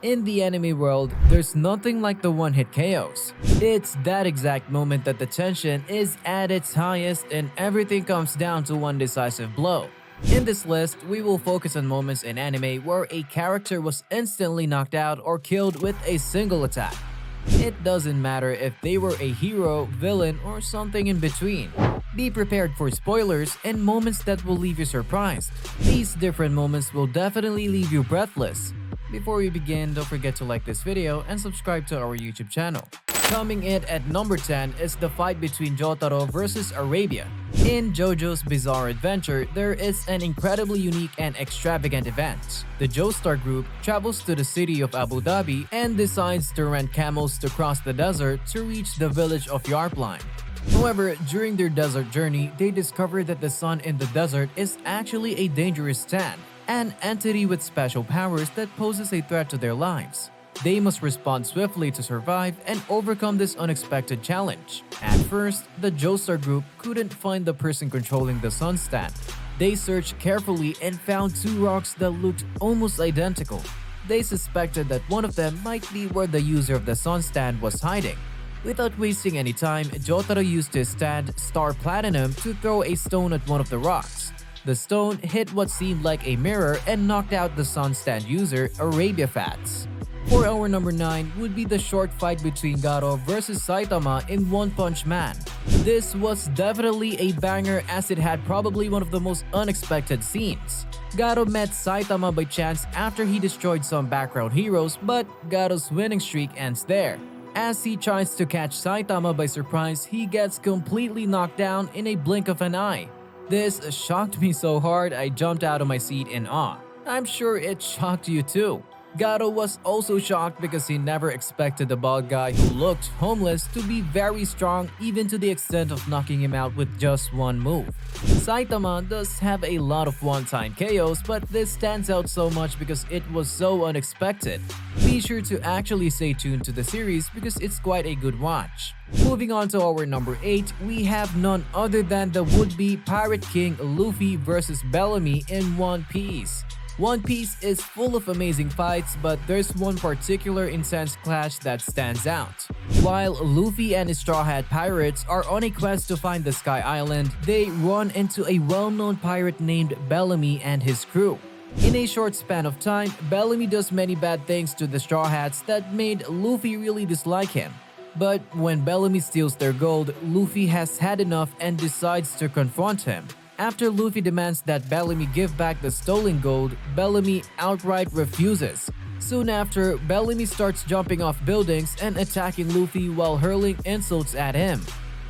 In the anime world, there's nothing like the one-hit KOs. It's that exact moment that the tension is at its highest and everything comes down to one decisive blow. In this list, we will focus on moments in anime where a character was instantly knocked out or killed with a single attack. It doesn't matter if they were a hero, villain, or something in between. Be prepared for spoilers and moments that will leave you surprised. These different moments will definitely leave you breathless. Before we begin, don't forget to like this video and subscribe to our YouTube channel. Coming in at number 10 is the fight between Jotaro vs Arabia. In JoJo's bizarre adventure, there is an incredibly unique and extravagant event. The Joestar group travels to the city of Abu Dhabi and decides to rent camels to cross the desert to reach the village of Yarpline. However, during their desert journey, they discover that the sun in the desert is actually a dangerous stand, an entity with special powers that poses a threat to their lives. They must respond swiftly to survive and overcome this unexpected challenge. At first, the Joestar group couldn't find the person controlling the sun stand. They searched carefully and found two rocks that looked almost identical. They suspected that one of them might be where the user of the sun stand was hiding. Without wasting any time, Jotaro used his stand, Star Platinum, to throw a stone at one of the rocks. The stone hit what seemed like a mirror and knocked out the sun stand user, Arabia Fats. For our number 9 would be the short fight between Garo vs Saitama in One Punch Man. This was definitely a banger as it had probably one of the most unexpected scenes. Garo met Saitama by chance after he destroyed some background heroes, but Garo's winning streak ends there. As he tries to catch Saitama by surprise, he gets completely knocked down in a blink of an eye. This shocked me so hard I jumped out of my seat in awe. I'm sure it shocked you too. Garo was also shocked because he never expected the bald guy who looked homeless to be very strong, even to the extent of knocking him out with just one move. Saitama does have a lot of one-time KOs, but this stands out so much because it was so unexpected. Be sure to actually stay tuned to the series because it's quite a good watch. Moving on to our number 8, we have none other than the would-be Pirate King Luffy vs Bellamy in One Piece. One Piece is full of amazing fights, but there's one particular intense clash that stands out. While Luffy and his Straw Hat Pirates are on a quest to find the Sky Island, they run into a well-known pirate named Bellamy and his crew. In a short span of time, Bellamy does many bad things to the Straw Hats that made Luffy really dislike him. But when Bellamy steals their gold, Luffy has had enough and decides to confront him. After Luffy demands that Bellamy give back the stolen gold, Bellamy outright refuses. Soon after, Bellamy starts jumping off buildings and attacking Luffy while hurling insults at him.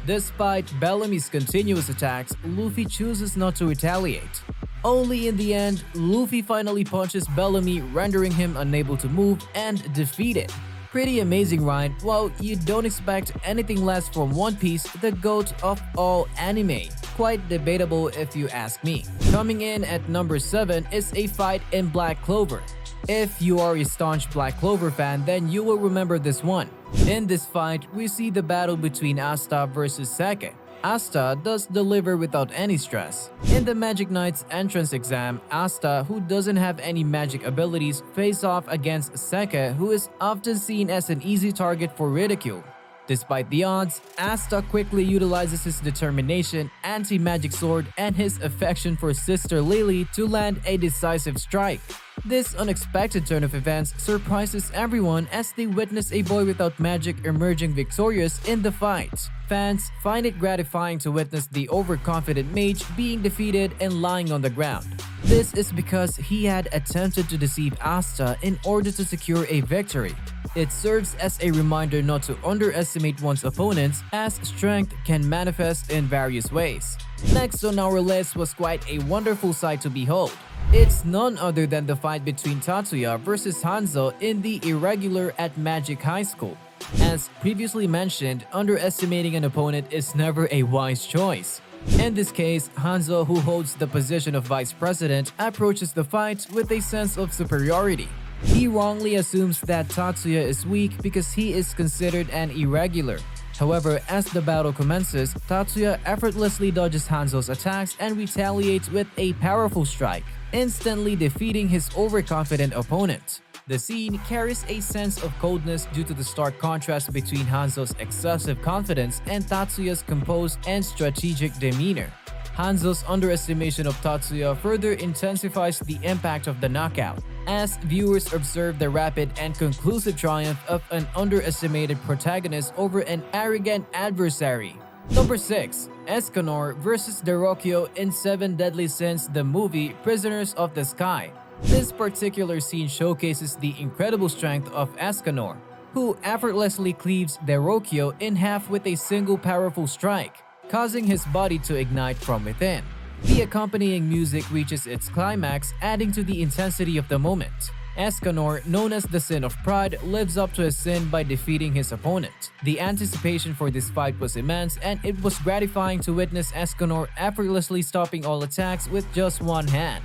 Despite Bellamy's continuous attacks, Luffy chooses not to retaliate. Only in the end, Luffy finally punches Bellamy, rendering him unable to move and defeated. Pretty amazing, right? Well, you don't expect anything less from One Piece, the GOAT of all anime. Quite debatable if you ask me. Coming in at number 7 is a fight in Black Clover. If you are a staunch Black Clover fan, then you will remember this one. In this fight, we see the battle between Asta vs Seke. Asta does deliver without any stress. In the Magic Knight's entrance exam, Asta, who doesn't have any magic abilities, face off against Seke, who is often seen as an easy target for ridicule. Despite the odds, Asta quickly utilizes his determination, anti-magic sword, and his affection for Sister Lily to land a decisive strike. This unexpected turn of events surprises everyone as they witness a boy without magic emerging victorious in the fight. Fans find it gratifying to witness the overconfident mage being defeated and lying on the ground. This is because he had attempted to deceive Asta in order to secure a victory. It serves as a reminder not to underestimate one's opponents, as strength can manifest in various ways. Next on our list was quite a wonderful sight to behold. It's none other than the fight between Tatsuya vs Hanzo in the Irregular at Magic High School. As previously mentioned, underestimating an opponent is never a wise choice. In this case, Hanzo, who holds the position of vice president, approaches the fight with a sense of superiority. He wrongly assumes that Tatsuya is weak because he is considered an irregular. However, as the battle commences, Tatsuya effortlessly dodges Hanzo's attacks and retaliates with a powerful strike, instantly defeating his overconfident opponent. The scene carries a sense of coldness due to the stark contrast between Hanzo's excessive confidence and Tatsuya's composed and strategic demeanor. Hanzo's underestimation of Tatsuya further intensifies the impact of the knockout, as viewers observe the rapid and conclusive triumph of an underestimated protagonist over an arrogant adversary. Number 6. Escanor vs Derokyo in 7 Deadly Sins, the movie Prisoners of the Sky. This particular scene showcases the incredible strength of Escanor, who effortlessly cleaves Derokyo in half with a single powerful strike, causing his body to ignite from within. The accompanying music reaches its climax, adding to the intensity of the moment. Escanor, known as the Sin of Pride, lives up to his sin by defeating his opponent. The anticipation for this fight was immense, and it was gratifying to witness Escanor effortlessly stopping all attacks with just one hand.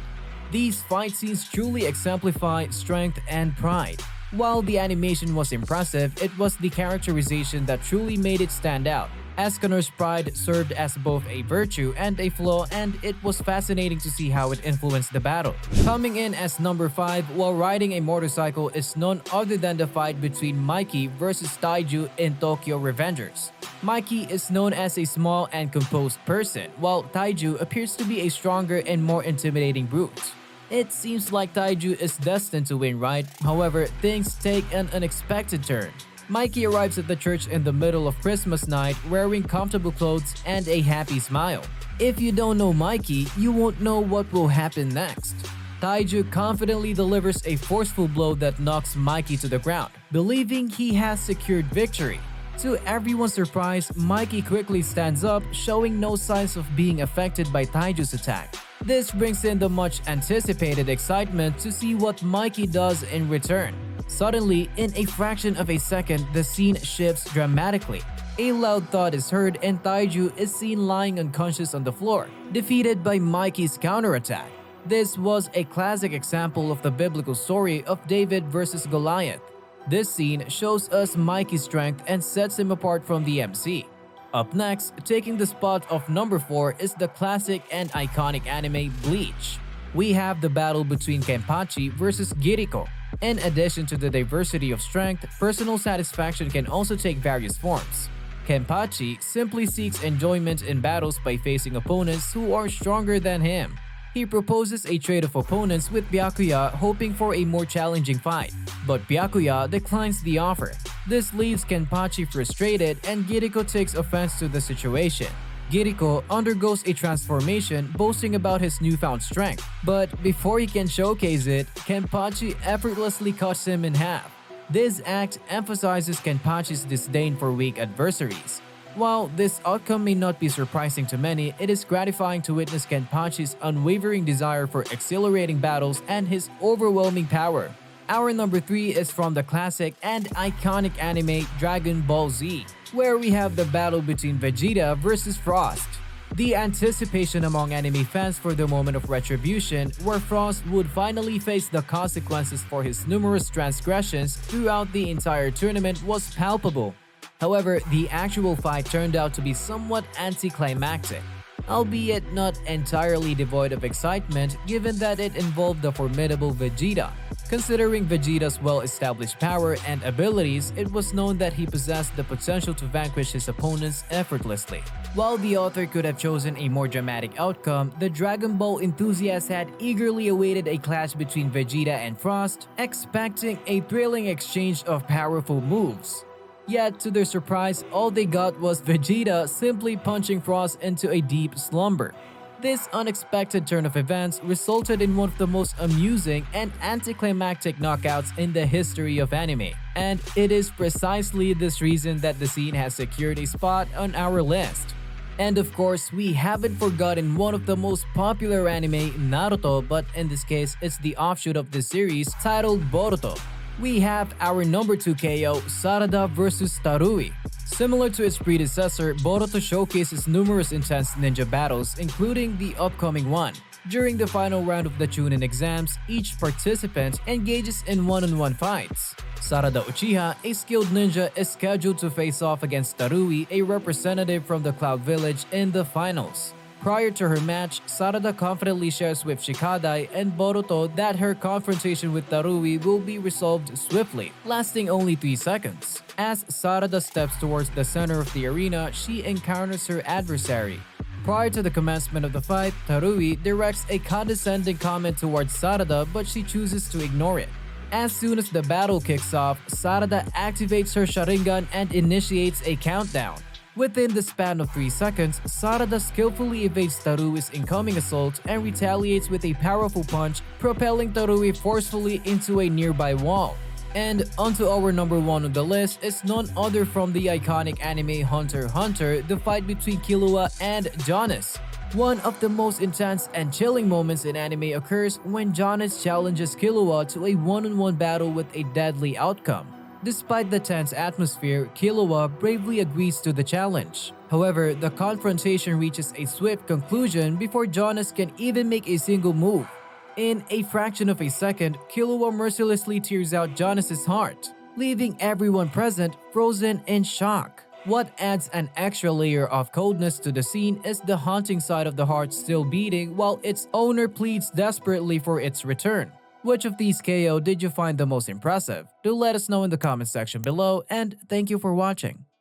These fight scenes truly exemplify strength and pride. While the animation was impressive, it was the characterization that truly made it stand out. Escanor's pride served as both a virtue and a flaw, and it was fascinating to see how it influenced the battle. Coming in as number 5 while riding a motorcycle is none other than the fight between Mikey versus Taiju in Tokyo Revengers. Mikey is known as a small and composed person, while Taiju appears to be a stronger and more intimidating brute. It seems like Taiju is destined to win, right? However, things take an unexpected turn. Mikey arrives at the church in the middle of Christmas night wearing comfortable clothes and a happy smile. If you don't know Mikey, you won't know what will happen next. Taiju confidently delivers a forceful blow that knocks Mikey to the ground, believing he has secured victory. To everyone's surprise, Mikey quickly stands up, showing no signs of being affected by Taiju's attack. This brings in the much anticipated excitement to see what Mikey does in return. Suddenly, in a fraction of a second, the scene shifts dramatically. A loud thud is heard and Taiju is seen lying unconscious on the floor, defeated by Mikey's counterattack. This was a classic example of the biblical story of David versus Goliath. This scene shows us Mikey's strength and sets him apart from the MC. Up next, taking the spot of number 4 is the classic and iconic anime Bleach. We have the battle between Kenpachi versus Giriko. In addition to the diversity of strength, personal satisfaction can also take various forms. Kenpachi simply seeks enjoyment in battles by facing opponents who are stronger than him. He proposes a trade of opponents with Byakuya, hoping for a more challenging fight, but Byakuya declines the offer. This leaves Kenpachi frustrated and Giriko takes offense to the situation. Giriko undergoes a transformation, boasting about his newfound strength, but before he can showcase it, Kenpachi effortlessly cuts him in half. This act emphasizes Kenpachi's disdain for weak adversaries. While this outcome may not be surprising to many, it is gratifying to witness Kenpachi's unwavering desire for exhilarating battles and his overwhelming power. Our number 3 is from the classic and iconic anime Dragon Ball Z, where we have the battle between Vegeta versus Frost. The anticipation among anime fans for the moment of retribution, where Frost would finally face the consequences for his numerous transgressions throughout the entire tournament, was palpable. However, the actual fight turned out to be somewhat anticlimactic, albeit not entirely devoid of excitement given that it involved the formidable Vegeta. Considering Vegeta's well-established power and abilities, it was known that he possessed the potential to vanquish his opponents effortlessly. While the author could have chosen a more dramatic outcome, the Dragon Ball enthusiasts had eagerly awaited a clash between Vegeta and Frost, expecting a thrilling exchange of powerful moves. Yet, to their surprise, all they got was Vegeta simply punching Frost into a deep slumber. This unexpected turn of events resulted in one of the most amusing and anticlimactic knockouts in the history of anime, and it is precisely this reason that the scene has secured a spot on our list. And of course, we haven't forgotten one of the most popular anime, Naruto, but in this case, it's the offshoot of the series titled Boruto. We have our number 2 KO, Sarada vs Tarui. Similar to its predecessor, Boruto showcases numerous intense ninja battles, including the upcoming one. During the final round of the Chunin exams, each participant engages in one-on-one fights. Sarada Uchiha, a skilled ninja, is scheduled to face off against Tarui, a representative from the Cloud Village, in the finals. Prior to her match, Sarada confidently shares with Shikadai and Boruto that her confrontation with Tarui will be resolved swiftly, lasting only 3 seconds. As Sarada steps towards the center of the arena, she encounters her adversary. Prior to the commencement of the fight, Tarui directs a condescending comment towards Sarada, but she chooses to ignore it. As soon as the battle kicks off, Sarada activates her Sharingan and initiates a countdown. Within the span of 3 seconds, Sarada skillfully evades Tarui's incoming assault and retaliates with a powerful punch, propelling Tarui forcefully into a nearby wall. And onto our number 1 on the list is none other from the iconic anime Hunter x Hunter, the fight between Killua and Jonas. One of the most intense and chilling moments in anime occurs when Jonas challenges Killua to a one-on-one battle with a deadly outcome. Despite the tense atmosphere, Killua bravely agrees to the challenge. However, the confrontation reaches a swift conclusion before Jonas can even make a single move. In a fraction of a second, Killua mercilessly tears out Jonas's heart, leaving everyone present frozen in shock. What adds an extra layer of coldness to the scene is the haunting side of the heart still beating while its owner pleads desperately for its return. Which of these KO did you find the most impressive? Do let us know in the comment section below, and thank you for watching.